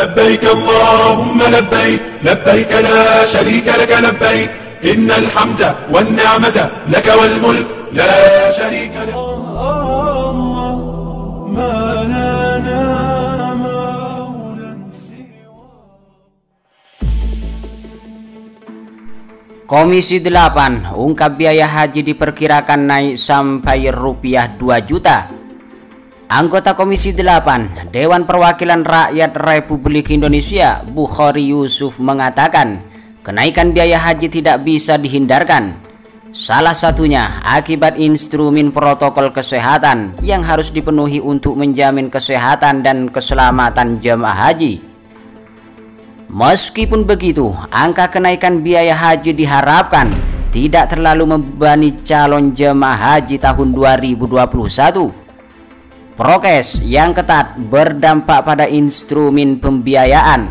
لبيك اللهم لبيك لبيك لا شريك لك لبيك إن الحمد والنعمة لك والملك لا شريك لك. Komisi 8 ungkap biaya haji diperkirakan naik sampai rupiah 2 juta. Anggota Komisi 8 Dewan Perwakilan Rakyat Republik Indonesia Bukhari Yusuf mengatakan kenaikan biaya haji tidak bisa dihindarkan. Salah satunya akibat instrumen protokol kesehatan yang harus dipenuhi untuk menjamin kesehatan dan keselamatan jemaah haji. Meskipun begitu, angka kenaikan biaya haji diharapkan tidak terlalu membebani calon jemaah haji tahun 2021. Prokes yang ketat berdampak pada instrumen pembiayaan.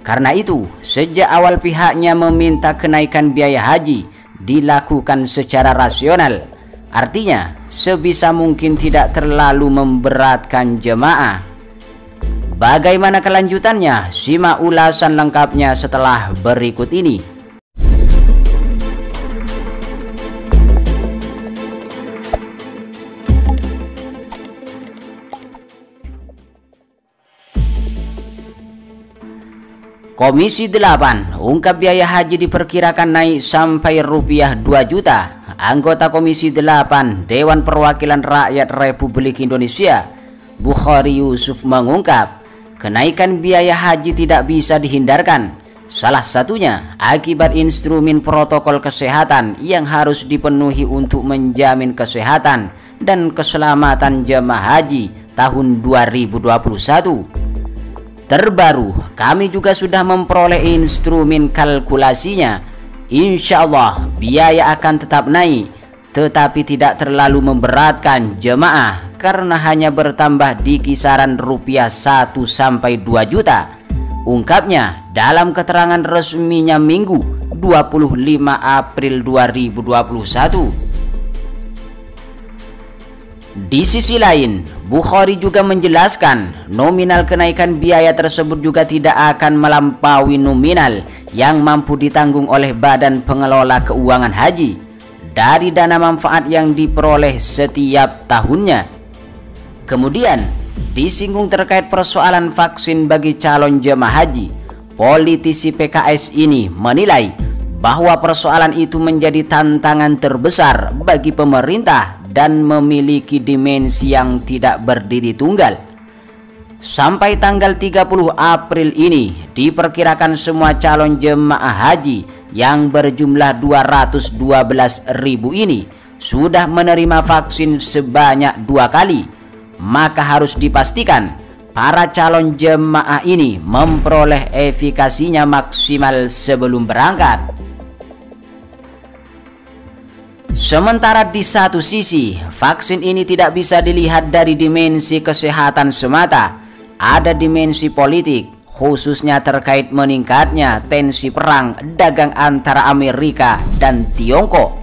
Karena itu, sejak awal pihaknya meminta kenaikan biaya haji dilakukan secara rasional. Artinya, sebisa mungkin tidak terlalu memberatkan jemaah. Bagaimana kelanjutannya? Simak ulasan lengkapnya setelah berikut ini. Komisi 8 ungkap biaya haji diperkirakan naik sampai rupiah 2 juta. Anggota Komisi 8 Dewan Perwakilan Rakyat Republik Indonesia Bukhari Yusuf mengungkap kenaikan biaya haji tidak bisa dihindarkan. Salah satunya akibat instrumen protokol kesehatan yang harus dipenuhi untuk menjamin kesehatan dan keselamatan jemaah haji tahun 2021. Terbaru, kami juga sudah memperoleh instrumen kalkulasinya. Insya Allah biaya akan tetap naik, tetapi tidak terlalu memberatkan jemaah karena hanya bertambah di kisaran rupiah 1 sampai 2 juta. Ungkapnya dalam keterangan resminya Minggu 25 April 2021. Di sisi lain, Bukhari juga menjelaskan nominal kenaikan biaya tersebut juga tidak akan melampaui nominal yang mampu ditanggung oleh Badan Pengelola Keuangan Haji dari dana manfaat yang diperoleh setiap tahunnya. Kemudian disinggung terkait persoalan vaksin bagi calon jemaah haji. Politisi PKS ini menilai bahwa persoalan itu menjadi tantangan terbesar bagi pemerintah dan memiliki dimensi yang tidak berdiri tunggal. Sampai tanggal 30 April ini diperkirakan semua calon jemaah haji yang berjumlah 212.000 ini sudah menerima vaksin sebanyak 2 kali. Maka harus dipastikan para calon jemaah ini memperoleh efikasinya maksimal sebelum berangkat. Sementara di satu sisi, vaksin ini tidak bisa dilihat dari dimensi kesehatan semata. Ada dimensi politik, khususnya terkait meningkatnya tensi perang dagang antara Amerika dan Tiongkok.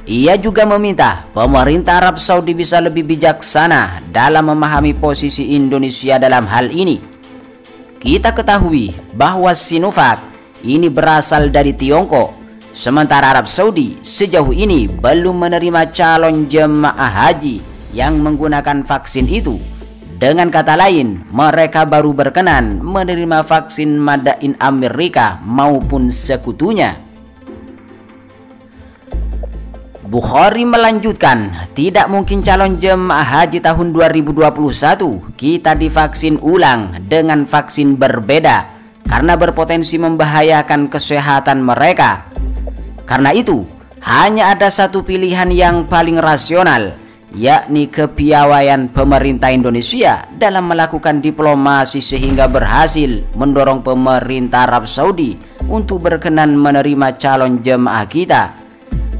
Ia juga meminta pemerintah Arab Saudi bisa lebih bijaksana dalam memahami posisi Indonesia dalam hal ini. Kita ketahui bahwa Sinovac ini berasal dari Tiongkok. Sementara Arab Saudi sejauh ini belum menerima calon jemaah haji yang menggunakan vaksin itu. Dengan kata lain, mereka baru berkenan menerima vaksin Made in Amerika maupun sekutunya. Bukhari melanjutkan, tidak mungkin calon jemaah haji tahun 2021 kita divaksin ulang dengan vaksin berbeda karena berpotensi membahayakan kesehatan mereka. Karena itu, hanya ada satu pilihan yang paling rasional, yakni kepiawaian pemerintah Indonesia dalam melakukan diplomasi sehingga berhasil mendorong pemerintah Arab Saudi untuk berkenan menerima calon jemaah kita.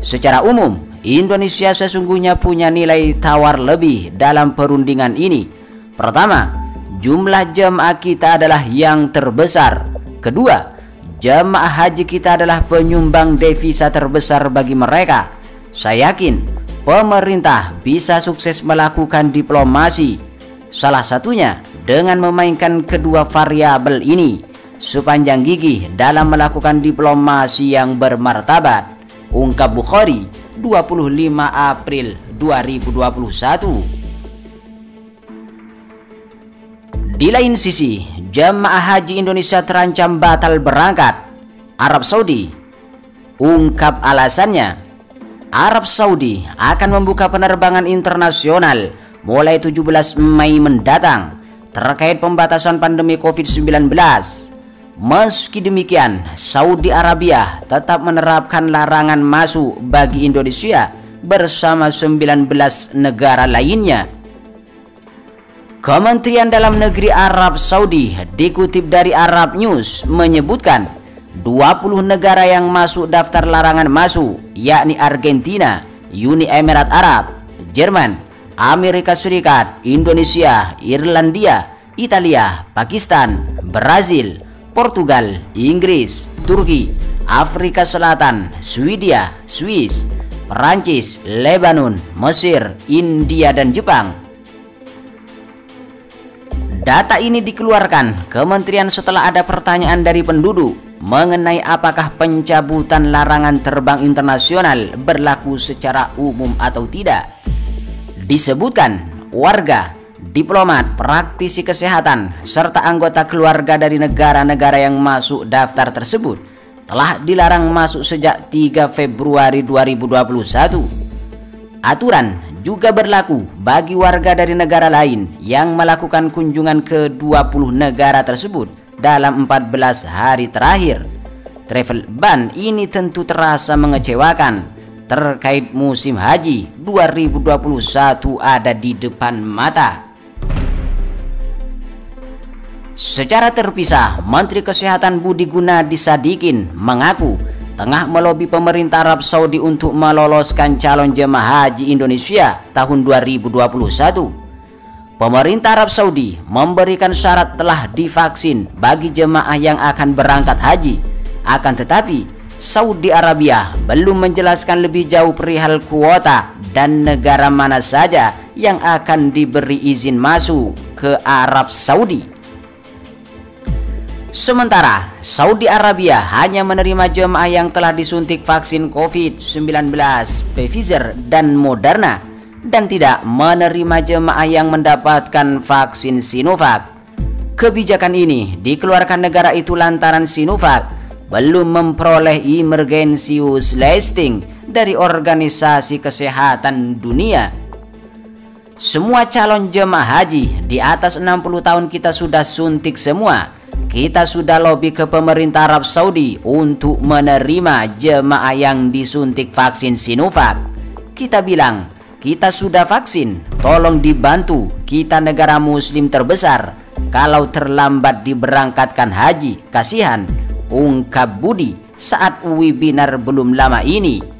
Secara umum, Indonesia sesungguhnya punya nilai tawar lebih dalam perundingan ini. Pertama, jumlah jemaah kita adalah yang terbesar. Kedua, jemaah haji kita adalah penyumbang devisa terbesar bagi mereka. Saya yakin pemerintah bisa sukses melakukan diplomasi. Salah satunya dengan memainkan kedua variabel ini sepanjang gigih dalam melakukan diplomasi yang bermartabat, ungkap Bukhari 25 April 2021. Di lain sisi, jemaah haji Indonesia terancam batal berangkat Arab Saudi. Ungkap alasannya, Arab Saudi akan membuka penerbangan internasional mulai 17 Mei mendatang terkait pembatasan pandemi COVID-19. Meski demikian, Saudi Arabia tetap menerapkan larangan masuk bagi Indonesia bersama 19 negara lainnya. Kementerian Dalam Negeri Arab Saudi dikutip dari Arab News menyebutkan 20 negara yang masuk daftar larangan masuk, yakni Argentina, Uni Emirat Arab, Jerman, Amerika Serikat, Indonesia, Irlandia, Italia, Pakistan, Brazil, Portugal, Inggris, Turki, Afrika Selatan, Swedia, Swiss, Perancis, Lebanon, Mesir, India, dan Jepang. Data ini dikeluarkan Kementerian setelah ada pertanyaan dari penduduk mengenai apakah pencabutan larangan terbang internasional berlaku secara umum atau tidak. Disebutkan warga, diplomat, praktisi kesehatan, serta anggota keluarga dari negara-negara yang masuk daftar tersebut telah dilarang masuk sejak 3 Februari 2021. Aturan juga berlaku bagi warga dari negara lain yang melakukan kunjungan ke 20 negara tersebut dalam 14 hari terakhir. Travel ban ini tentu terasa mengecewakan terkait musim haji 2021 ada di depan mata. Secara terpisah, Menteri Kesehatan Budi Gunadi Sadikin mengaku tengah melobi pemerintah Arab Saudi untuk meloloskan calon jemaah haji Indonesia tahun 2021. Pemerintah Arab Saudi memberikan syarat telah divaksin bagi jemaah yang akan berangkat haji. Akan tetapi, Saudi Arabia belum menjelaskan lebih jauh perihal kuota dan negara mana saja yang akan diberi izin masuk ke Arab Saudi. Sementara Saudi Arabia hanya menerima jemaah yang telah disuntik vaksin COVID-19 Pfizer dan Moderna dan tidak menerima jemaah yang mendapatkan vaksin Sinovac. Kebijakan ini dikeluarkan negara itu lantaran Sinovac belum memperoleh emergency use listing dari Organisasi Kesehatan Dunia. Semua calon jemaah haji di atas 60 tahun kita sudah suntik semua. Kita sudah lobby ke pemerintah Arab Saudi untuk menerima jemaah yang disuntik vaksin Sinovac. Kita bilang, kita sudah vaksin, tolong dibantu, kita negara muslim terbesar. Kalau terlambat diberangkatkan haji, kasihan, ungkap Budi saat webinar belum lama ini.